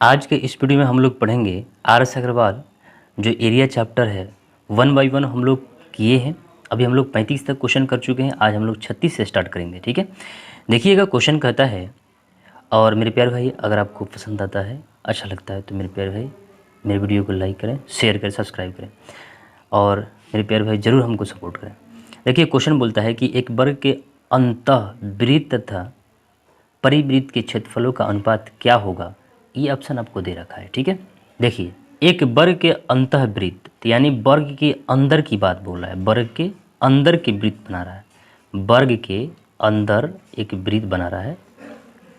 आज के इस वीडियो में हम लोग पढ़ेंगे आर एस अग्रवाल जो एरिया चैप्टर है 1 बाई 1 हम लोग किए हैं। अभी हम लोग 35 तक क्वेश्चन कर चुके हैं। आज हम लोग 36 से स्टार्ट करेंगे। ठीक है, देखिएगा क्वेश्चन कहता है, और मेरे प्यारे भाई अगर आपको पसंद आता है, अच्छा लगता है तो मेरे प्यारे भाई मेरे वीडियो को लाइक करें, शेयर करें, सब्सक्राइब करें और मेरे प्यारे भाई ज़रूर हमको सपोर्ट करें। देखिए क्वेश्चन बोलता है कि एक वर्ग के अंतःवृत्त तथा परिवृत्त के क्षेत्रफलों का अनुपात क्या होगा। ये ऑप्शन आपको दे रखा है। ठीक है, देखिए एक वर्ग के अंतःवृत्त यानी वर्ग के अंदर की बात बोल रहा है, वर्ग के अंदर के वृत्त बना रहा है, वर्ग के अंदर एक वृत्त बना रहा है।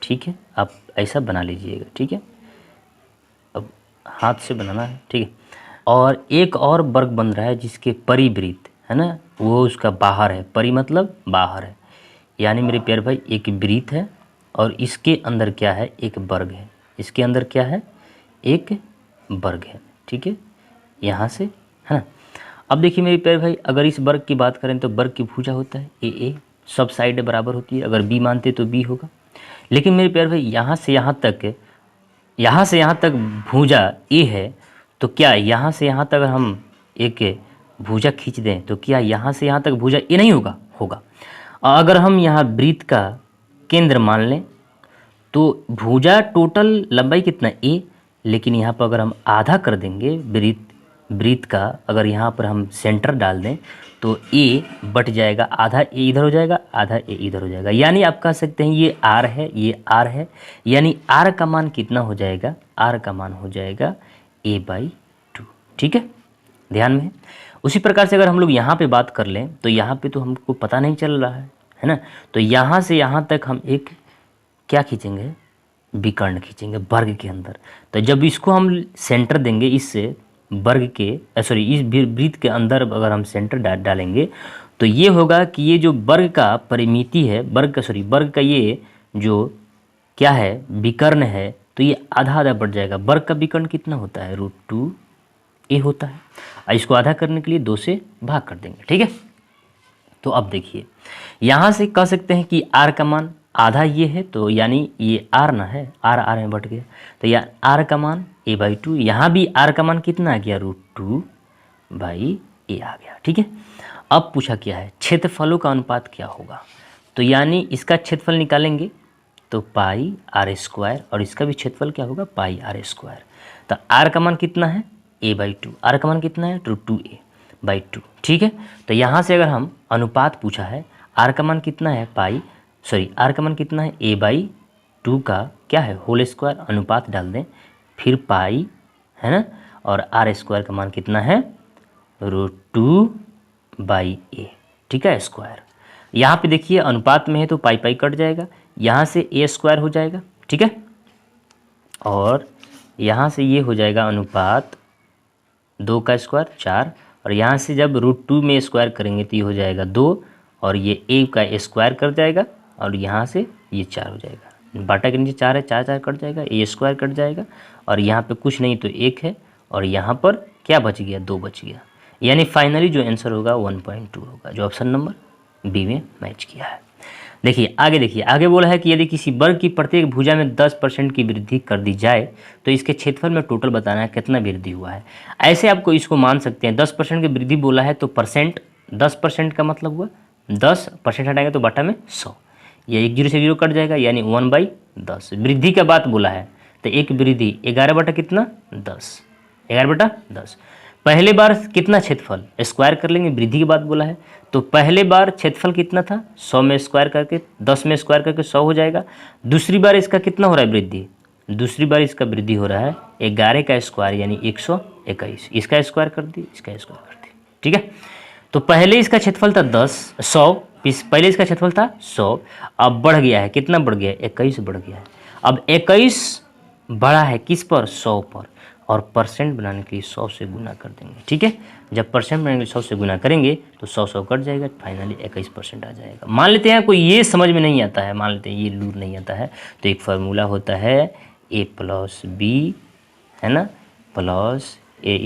ठीक है, आप ऐसा बना लीजिएगा। ठीक है, अब हाथ से बनाना है। ठीक है, और एक और वर्ग बन रहा है जिसके परिवृत्त है ना, वो उसका बाहर है। परि मतलब बाहर है, यानी मेरे प्यारे भाई एक वृत्त है और इसके अंदर क्या है, एक वर्ग है। इसके अंदर क्या है, एक वर्ग है। ठीक है, यहाँ से है ना। अब देखिए मेरे प्यारे भाई अगर इस वर्ग की बात करें तो वर्ग की भुजा होता है ए, सब साइड बराबर होती है। अगर बी मानते तो बी होगा, लेकिन मेरे प्यारे भाई यहाँ से यहाँ तक भुजा ए है, तो क्या यहाँ से यहाँ तक अगर हम एक भुजा खींच दें तो क्या यहाँ से यहाँ तक भुजा ए नहीं होगा? होगा। अगर हम यहाँ वृत्त का केंद्र मान लें तो भुजा टोटल लंबाई कितना ए, लेकिन यहाँ पर अगर हम आधा कर देंगे वृत्त का, अगर यहाँ पर हम सेंटर डाल दें तो ए बट जाएगा, आधा ए इधर हो जाएगा, आधा ए इधर हो जाएगा। यानी आप कह सकते हैं ये आर है, ये आर है, यानी आर का मान कितना हो जाएगा, आर का मान हो जाएगा a/2। ठीक है, ध्यान में। उसी प्रकार से अगर हम लोग यहाँ पे बात कर लें तो यहाँ पे तो हमको पता नहीं चल रहा है ना, तो यहाँ से यहाँ तक हम एक क्या खींचेंगे, विकर्ण खींचेंगे वर्ग के अंदर। तो जब इसको हम सेंटर देंगे इससे वर्ग के इस वृत्त के अंदर अगर हम सेंटर डालेंगे तो ये होगा कि ये जो वर्ग का परिमिति है, वर्ग का ये जो क्या है, विकर्ण है, तो ये आधा आधा बढ़ जाएगा। वर्ग का विकर्ण कितना होता है, √2a होता है। और इसको आधा करने के लिए 2 से भाग कर देंगे। ठीक है, तो अब देखिए यहाँ से कह सकते हैं कि आर का मान आधा ये है, तो यानी ये आर ना है, आर में बट गया, तो यह आर का मान a/2। यहाँ भी आर का मान कितना आ गया, √2/a आ गया। ठीक है, अब पूछा क्या है, क्षेत्रफलों का अनुपात क्या होगा। तो यानी इसका क्षेत्रफल निकालेंगे तो πr², और इसका भी क्षेत्रफल क्या होगा, πr²। तो आर का मान कितना है, a/2। आर का मान कितना है, √2a/2। ठीक है, तो यहाँ से अगर हम अनुपात पूछा है, आर का मान कितना है, आर का मान कितना है, a/2 का क्या है, होल स्क्वायर, अनुपात डाल दें, फिर पाई है ना, और r² का मान कितना है, √2/a। ठीक है, स्क्वायर। यहाँ पे देखिए अनुपात में है तो पाई कट जाएगा, यहाँ से a² हो जाएगा। ठीक है, और यहाँ से ये हो जाएगा अनुपात 2 का स्क्वायर 4, और यहाँ से जब √2 में स्क्वायर करेंगे तो ये हो जाएगा 2, और ये a का स्क्वायर कर जाएगा, और यहाँ से ये 4 हो जाएगा। बाटा के नीचे 4 है, 4 4 कट जाएगा, a² कट जाएगा, और यहाँ पे कुछ नहीं तो 1 है, और यहाँ पर क्या बच गया, 2 बच गया। यानी फाइनली जो आंसर होगा 1.2 होगा, जो ऑप्शन नंबर बी में मैच किया है। देखिए आगे बोला है कि यदि किसी वर्ग की प्रत्येक भुजा में 10% की वृद्धि कर दी जाए तो इसके क्षेत्रफल में टोटल बताना है कितना वृद्धि हुआ है। ऐसे आपको इसको मान सकते हैं, 10% की वृद्धि बोला है तो परसेंट, 10% का मतलब हुआ 10% हटाएंगे तो बटा में 100, ये 1 0 से 0 कट जाएगा, यानी 1/10। वृद्धि का बात बोला है तो एक वृद्धि 11 बटा कितना, 10, 11/10। पहले बार कितना क्षेत्रफल, स्क्वायर कर लेंगे, वृद्धि की बात बोला है तो पहले बार क्षेत्रफल कितना था, 100 में स्क्वायर करके 10 में स्क्वायर करके 100 हो जाएगा। दूसरी बार इसका कितना हो रहा है वृद्धि, दूसरी बार इसका वृद्धि हो रहा है 11 का स्क्वायर यानी 121, इसका स्क्वायर कर दी, इसका स्क्वायर कर दी। ठीक है, तो पहले इसका क्षेत्रफल था 100, पहले इसका क्षेत्रफल था 100, अब बढ़ गया है, कितना बढ़ गया है, 21 बढ़ गया है। अब 21 बढ़ा है किस पर, 100 पर, और परसेंट बनाने के लिए 100 से गुना कर देंगे। ठीक है, जब परसेंट बनाने के लिए 100 से गुना करेंगे तो 100 कट जाएगा, फाइनली 21% आ जाएगा। मान लेते हैं कोई ये समझ में नहीं आता है, मान लेते हैं ये लूर नहीं आता है, तो एक फार्मूला होता है a+b है ना, प्लस a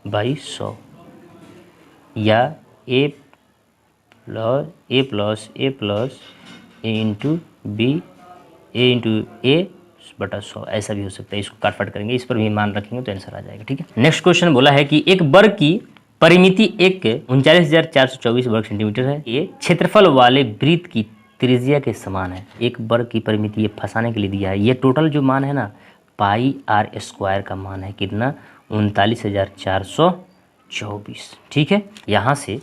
× 100, या a plus a into b a into a बटा 100, ऐसा भी हो सकता है। इसको काटफाट करेंगे, इस पर भी मान रखेंगे तो आंसर आ जाएगा। ठीक है, नेक्स्ट क्वेश्चन बोला है कि एक वर्ग की परिमिति 39,424 वर्ग सेंटीमीटर है। ये क्षेत्रफल वाले वृत्त की त्रिज्या के समान है। एक वर्ग की परिमिति ये फंसाने के लिए दिया है। ये टोटल जो मान है ना पाई आर स्क्वायर का मान है कितना 39,424। ठीक है, यहाँ से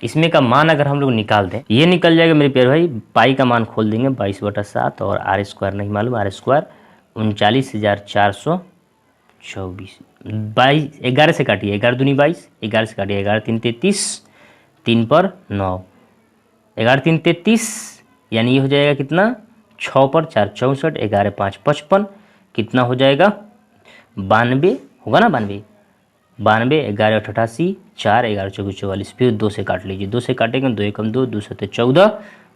इसमें का मान अगर हम लोग निकाल दें ये निकल जाएगा मेरे प्यारे भाई। पाई का मान खोल देंगे 22/7 और आर स्क्वायर नहीं मालूम, आर स्क्वायर 39,424। 22 11 से काटिए, 11 दूनी 22, 11 से काटिए 11 3 33, 3 पर 9, 11 3 33, यानी ये हो जाएगा कितना 6 पर 4 64, 11 5 55, कितना हो जाएगा 92 होगा ना 92, 11 88, 4 11 24 44, फिर 2 से काट लीजिए, 2 से काटेंगे 2 एकम 2, 2 7 14,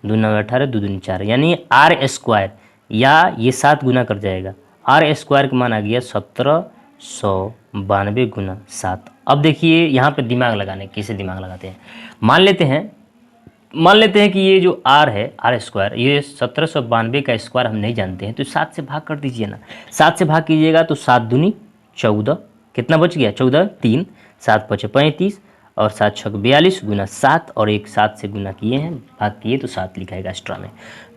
2 9 18, 2 दूनी 4, यानी आर स्क्वायर या ये 7 गुना कर जाएगा। आर स्क्वायर का मान आ गया 1792 गुना 7। अब देखिए यहाँ पे दिमाग लगाने, कैसे दिमाग लगाते हैं। मान लेते हैं कि ये जो आर है आर स्क्वायर, ये 1792 का स्क्वायर हम नहीं जानते हैं, तो 7 से भाग कर दीजिए ना। 7 से भाग कीजिएगा तो 7 दूनी 14, कितना बच गया 14 3, 7 5 35 और 7 6 42 गुना 7 और एक 7 से गुना किए हैं, भाग किए तो 7 लिखा है एक्स्ट्रा में,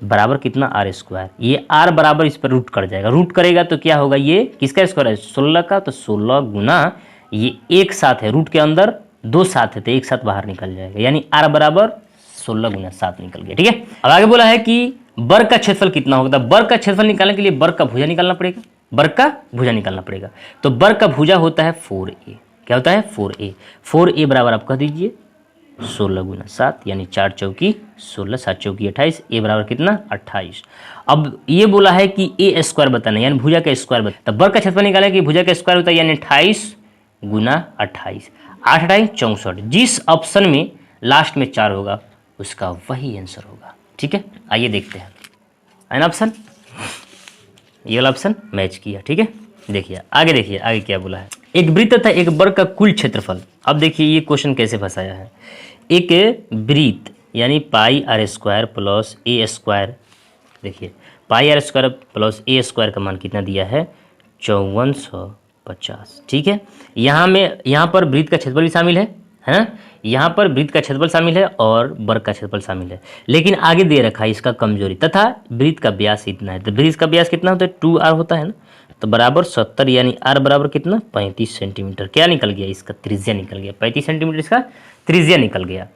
बराबर कितना आर स्क्वायर। ये आर बराबर इस पर रूट कर जाएगा, रूट करेगा तो क्या होगा, ये किसका स्क्वायर है 16 का, तो 16 गुना ये एक 7 है, रूट के अंदर 2 7 है तो एक 7 बाहर निकल जाएगा, यानी आर बराबर 16 गुना 7 निकल गया। ठीक है, अब आगे बोला है कि वर्ग का क्षेत्रफल कितना होगा। वर्ग का क्षेत्रफल निकालने के लिए वर्ग का भुजा निकालना पड़ेगा, वर्ग का भुजा निकालना पड़ेगा। तो वर्ग का भुजा होता है 4a, क्या होता है 4a। 4a बराबर आप कह दीजिए 16 गुना 7, यानी 4 चौकी 16, 7 चौकी 28, a बराबर कितना 28। अब ये बोला है कि a स्क्वायर बताना, यानी भुजा का स्क्वायर बताना। तो वर्ग का क्षेत्रफल निकालने के भुजा का स्क्वायर होता है यानी 28 गुना 28, 8 28 64। जिस ऑप्शन में लास्ट में 4 होगा उसका वही आंसर होगा। ठीक है, आइए देखते हैं एन ऑप्शन, ये वाला ऑप्शन मैच किया। ठीक है, देखिए आगे क्या बोला है। एक वृत्त तथा एक वर्ग का कुल क्षेत्रफल। अब देखिए ये क्वेश्चन कैसे फंसाया है। एक वृत्त यानी pi r square plus a square, देखिए pi r square plus a square का मान कितना दिया है 5450। ठीक है, यहाँ पर वृत्त का क्षेत्रफल भी शामिल है ना, यहाँ पर वृत्त का क्षेत्रफल शामिल है और वर्ग का क्षेत्रफल शामिल है, लेकिन आगे दे रखा है इसका कमजोरी, तथा वृत्त का व्यास इतना है। तो वृत्त का व्यास कितना होता है 2r होता है ना, तो बराबर 70, यानी r बराबर कितना 35 सेंटीमीटर। क्या निकल गया, इसका त्रिज्या निकल गया 35 सेंटीमीटर, इसका त्रिज्या निकल गया।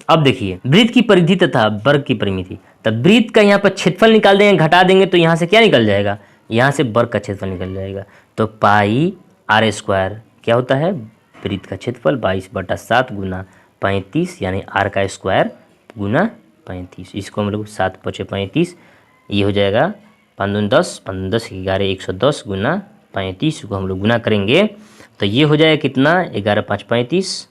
अब देखिए वृत्त की परिधि तथा वर्ग की परिमिति। तब वृत्त का यहाँ पर क्षेत्रफल निकाल देंगे, घटा देंगे तो यहाँ से क्या निकल जाएगा, यहाँ से वर्ग का क्षेत्रफल निकल जाएगा। तो पाई आर स्क्वायर क्या होता है वृत्त का क्षेत्रफल 22/7 गुना 35, यानी आर का स्क्वायर गुना 35। इसको हम लोग 7 5 35, ये हो जाएगा 5 दूनी 10, 5 10 11 110 गुना 35 को हम लोग गुना करेंगे तो ये हो जाएगा कितना 11 5 35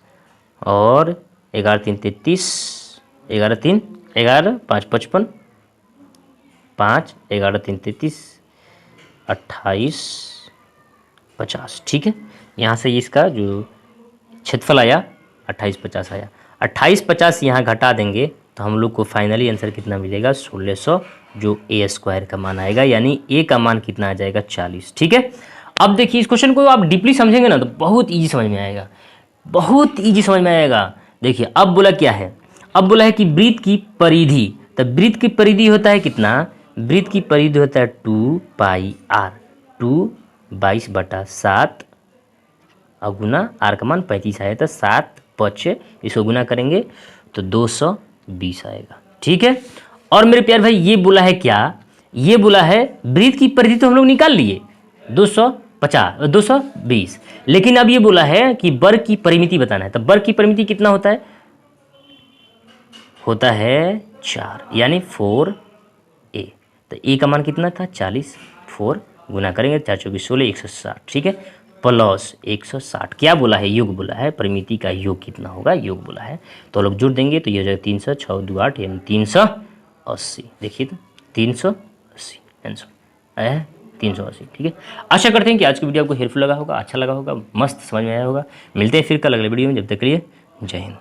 और 11 3 33, 11 3 11 5 55, 5 11 3 33 28 50। ठीक है, यहाँ से इसका जो क्षेत्रफल आया 28 50 आया, 28 50 यहाँ घटा देंगे तो हम लोग को फाइनली आंसर कितना मिलेगा 1600, जो ए स्क्वायर का मान आएगा, यानी ए का मान कितना आ जाएगा 40। ठीक है, अब देखिए इस क्वेश्चन को आप डीपली समझेंगे ना तो बहुत ईजी समझ में आएगा, बहुत ईजी समझ में आएगा। देखिए अब बोला क्या है, अब बोला है कि वृत्त की परिधि। तो वृत्त की परिधि होता है कितना, वृत्त की परिधि होता है 2 पाई आर, 2 22/7 और गुना आर का मान 35 आया था, 7 5 इसको गुना करेंगे तो 220 आएगा। ठीक है, और मेरे प्यार भाई ये बोला है क्या, ये बोला है वृत्त की परिधि तो हम लोग निकाल लिए 220, लेकिन अब ये बोला है कि वर्ग की परिमिति बताना है। तो वर्ग की परिमिति कितना होता है 4, यानी 4a। तो a का मान कितना था 40, 4 गुना करेंगे 4 24 16 160। ठीक है, प्लस 160 क्या बोला है, योग बोला है, परिमिति का योग कितना होगा, योग बोला है तो लोग जुड़ देंगे तो ये हो जाएगा 300 6 2 8 यानी 380। देखिए तो 380 आंसर है 380। ठीक है, आशा करते हैं कि आज की वीडियो आपको हेल्पफुल लगा होगा, अच्छा लगा होगा, मस्त समझ में आया होगा। मिलते हैं फिर कल अगले वीडियो में, जब तक के लिए जय हिंद।